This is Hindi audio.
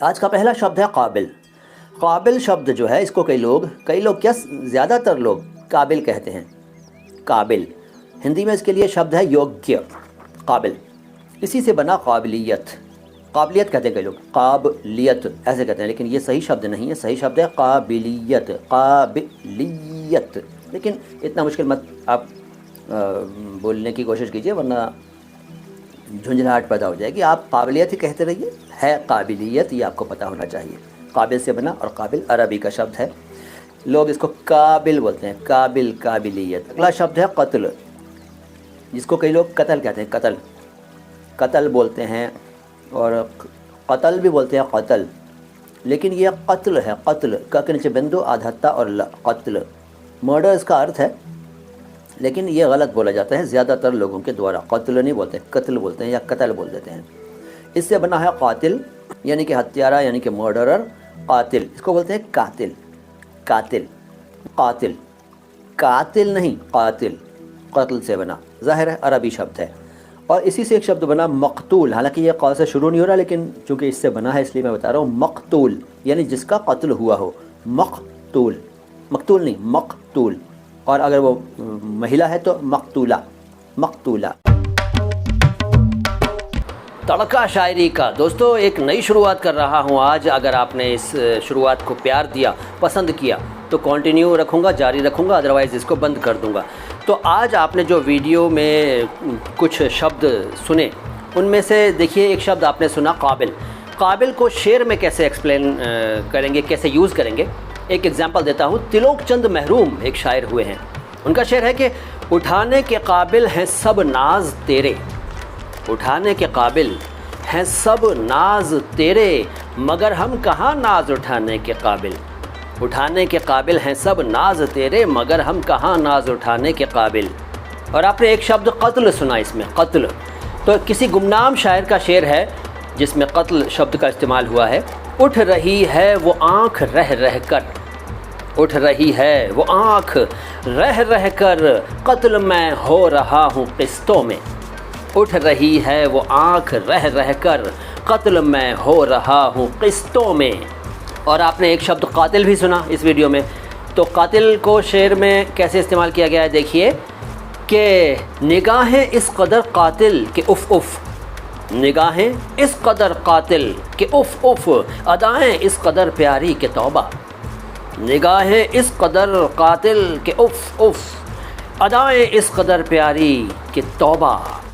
आज का पहला शब्द है काबिल। काबिल शब्द जो है इसको कई लोग क्या ज़्यादातर लोग काबिल कहते हैं। काबिल हिंदी में इसके लिए शब्द है योग्य। काबिल इसी से बना काबिलियत। काबिलियत कहते हैं कई लोग, काबिलियत ऐसे कहते हैं, लेकिन ये सही शब्द नहीं है। सही शब्द है काबिलियत। काबिलियत, लेकिन इतना मुश्किल मत आप बोलने की कोशिश कीजिए, वरना झुंझलाहट पैदा हो जाएगी। आप काबिलियत ही कहते रहिए, है काबिलियत, ये आपको पता होना चाहिए। काबिल से बना, और काबिल अरबी का शब्द है, लोग इसको काबिल बोलते हैं। काबिल, काबिलियत। अगला शब्द है कत्ल, जिसको कई लोग कत्ल कहते हैं। कत्ल, कत्ल बोलते हैं, और कत्ल भी बोलते हैं, कत्ल, लेकिन ये कत्ल है। कत्ल का के नीचे बिंदु, आधा और ल, कत्ल। मर्डर इसका अर्थ है, लेकिन ये गलत बोला जाता है ज़्यादातर लोगों के द्वारा। कत्ल नहीं बोलते, कत्ल बोलते हैं, या कत्ल बोल देते हैं। इससे बना है कातिल, यानी कि हत्यारा, यानी कि मर्डरर। कातिल इसको बोलते हैं कातिल। कातिल, कातिल, कातिल नहीं, कातिल, कत्ल से बना, ज़ाहिर है अरबी शब्द है। और इसी से एक शब्द बना मकतूल। हालांकि ये क़ा से शुरू नहीं हो रहा, लेकिन चूँकि इससे बना है इसलिए मैं बता रहा हूँ। मकतूल यानी जिसका कत्ल हुआ हो। मकतूल, मकतूल नहीं, मकतूल। और अगर वो महिला है तो मकतूला। मकतूला। तड़का शायरी का दोस्तों एक नई शुरुआत कर रहा हूँ आज। अगर आपने इस शुरुआत को प्यार दिया, पसंद किया, तो कंटिन्यू रखूँगा, जारी रखूँगा, अदरवाइज़ इसको बंद कर दूँगा। तो आज आपने जो वीडियो में कुछ शब्द सुने, उनमें से देखिए एक शब्द आपने सुना काबिल। काबिल को शेर में कैसे एक्सप्लेन करेंगे, कैसे यूज़ करेंगे, एक एग्जांपल देता हूँ। तिलोक चंद महरूम एक शायर हुए हैं। उनका शेर है कि उठाने के काबिल हैं सब नाज तेरे। उठाने के काबिल हैं सब नाज तेरे, मगर हम कहाँ नाज उठाने के काबिल। उठाने के काबिल हैं सब नाज तेरे, मगर हम कहाँ नाज उठाने के काबिल। और आपने एक शब्द कत्ल सुना इसमें, कत्ल। तो किसी गुमनाम शायर का शेर है जिसमें कत्ल शब्द का इस्तेमाल हुआ है। उठ रही है वो आँख रह रह कर, उठ रही है वो आँख रह रह कर, कत्ल मैं हो रहा हूँ किस्तों में। उठ रही है वो आँख रह रह कर, कत्ल मैं हो रहा हूँ किस्तों में। और आपने एक शब्द कातिल भी सुना इस वीडियो में। तो कातिल को शेर में कैसे इस्तेमाल किया गया है देखिए, कि निगाहें इस कदर कातिल के उफ़ उफ़, निगाहें इस कदर कातिल के उफ़ उफ़, अदाएँ इस कदर प्यारी के तौबा। निगाहें इस कदर कातिल के उफ़ उफ़, अदाएँ इस कदर प्यारी के तौबा।